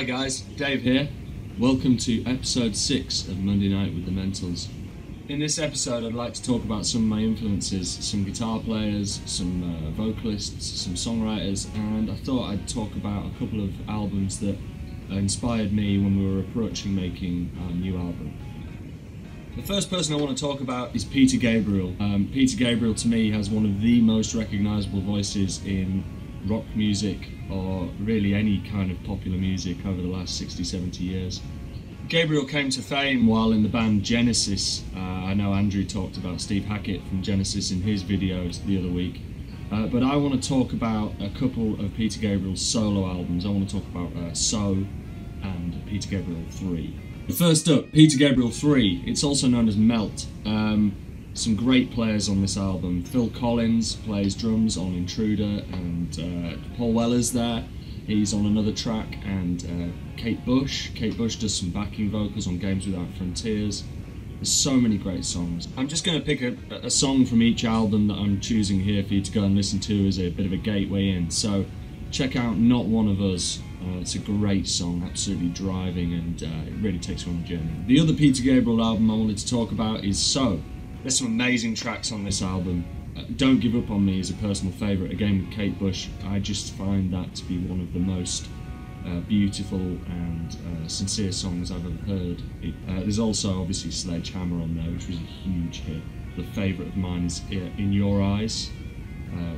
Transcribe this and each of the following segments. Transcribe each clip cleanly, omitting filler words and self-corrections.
Hi guys, Dave here. Welcome to episode 6 of Monday Night with the Mentulls. In this episode I'd like to talk about some of my influences, some guitar players, some vocalists, some songwriters, and I thought I'd talk about a couple of albums that inspired me when we were approaching making our new album. The first person I want to talk about is Peter Gabriel. Peter Gabriel to me has one of the most recognisable voices in rock music or really any kind of popular music over the last 60-70 years. Gabriel came to fame while in the band Genesis. I know Andrew talked about Steve Hackett from Genesis in his videos the other week, but I want to talk about a couple of Peter Gabriel's solo albums. I want to talk about So and Peter Gabriel 3. First up, Peter Gabriel 3, it's also known as Melt. Some great players on this album. Phil Collins plays drums on Intruder, and Paul Weller's there. He's on another track, and Kate Bush. Kate Bush does some backing vocals on Games Without Frontiers. There's so many great songs. I'm just going to pick a song from each album that I'm choosing here for you to go and listen to as a bit of a gateway in. So check out Not One of Us. It's a great song, absolutely driving, and it really takes you on a journey. The other Peter Gabriel album I wanted to talk about is So. There's some amazing tracks on this album. Don't Give Up On Me is a personal favourite, again with Kate Bush. I just find that to be one of the most beautiful and sincere songs I've ever heard. There's also obviously Sledgehammer on there, which was a huge hit. The favourite of mine is In Your Eyes,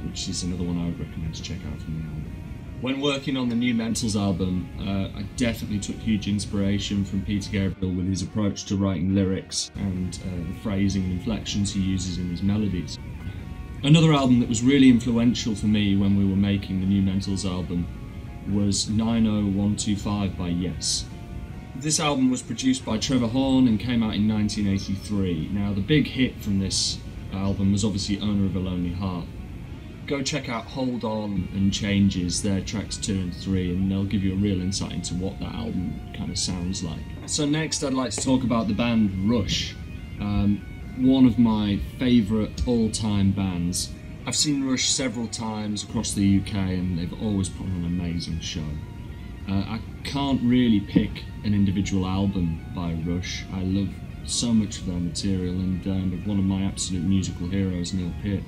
which is another one I would recommend to check out from the album. When working on the new Mentulls album, I definitely took huge inspiration from Peter Gabriel with his approach to writing lyrics and the phrasing and inflections he uses in his melodies. Another album that was really influential for me when we were making the new Mentulls album was 90125 by Yes. This album was produced by Trevor Horn and came out in 1983. Now, the big hit from this album was obviously Owner of a Lonely Heart. Go check out Hold On and Changes, they're tracks 2 and 3, and they'll give you a real insight into what that album kind of sounds like. So next I'd like to talk about the band Rush, one of my favourite all-time bands. I've seen Rush several times across the UK and they've always put on an amazing show. I can't really pick an individual album by Rush. I love so much of their material, and one of my absolute musical heroes, Neil Peart.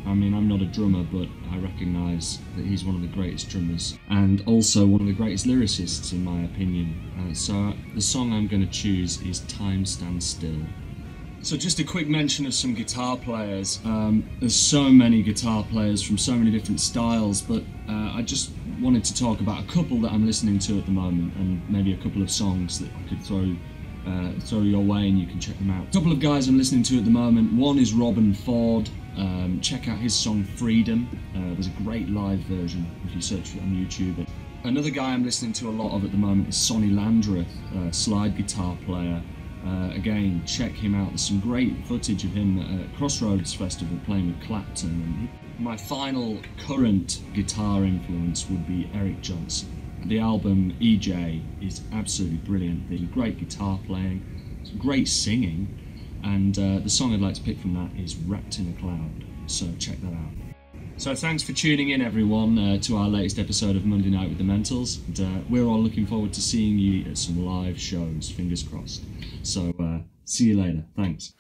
I mean, I'm not a drummer, but I recognise that he's one of the greatest drummers and also one of the greatest lyricists in my opinion. So the song I'm going to choose is Time Stands Still. So just a quick mention of some guitar players. There's so many guitar players from so many different styles, but I just wanted to talk about a couple that I'm listening to at the moment, and maybe a couple of songs that I could throw your way and you can check them out. A couple of guys I'm listening to at the moment. One is Robin Ford. Check out his song Freedom. There's a great live version if you search for it on YouTube. Another guy I'm listening to a lot of at the moment is Sonny Landreth, slide guitar player. Again, check him out. There's some great footage of him at Crossroads Festival playing with Clapton. And my final current guitar influence would be Eric Johnson. The album EJ is absolutely brilliant. There's great guitar playing, some great singing, and the song I'd like to pick from that is Wrapped in a Cloud, so check that out. So thanks for tuning in everyone to our latest episode of Monday Night with the Mentulls, and we're all looking forward to seeing you at some live shows, fingers crossed. So see you later, thanks.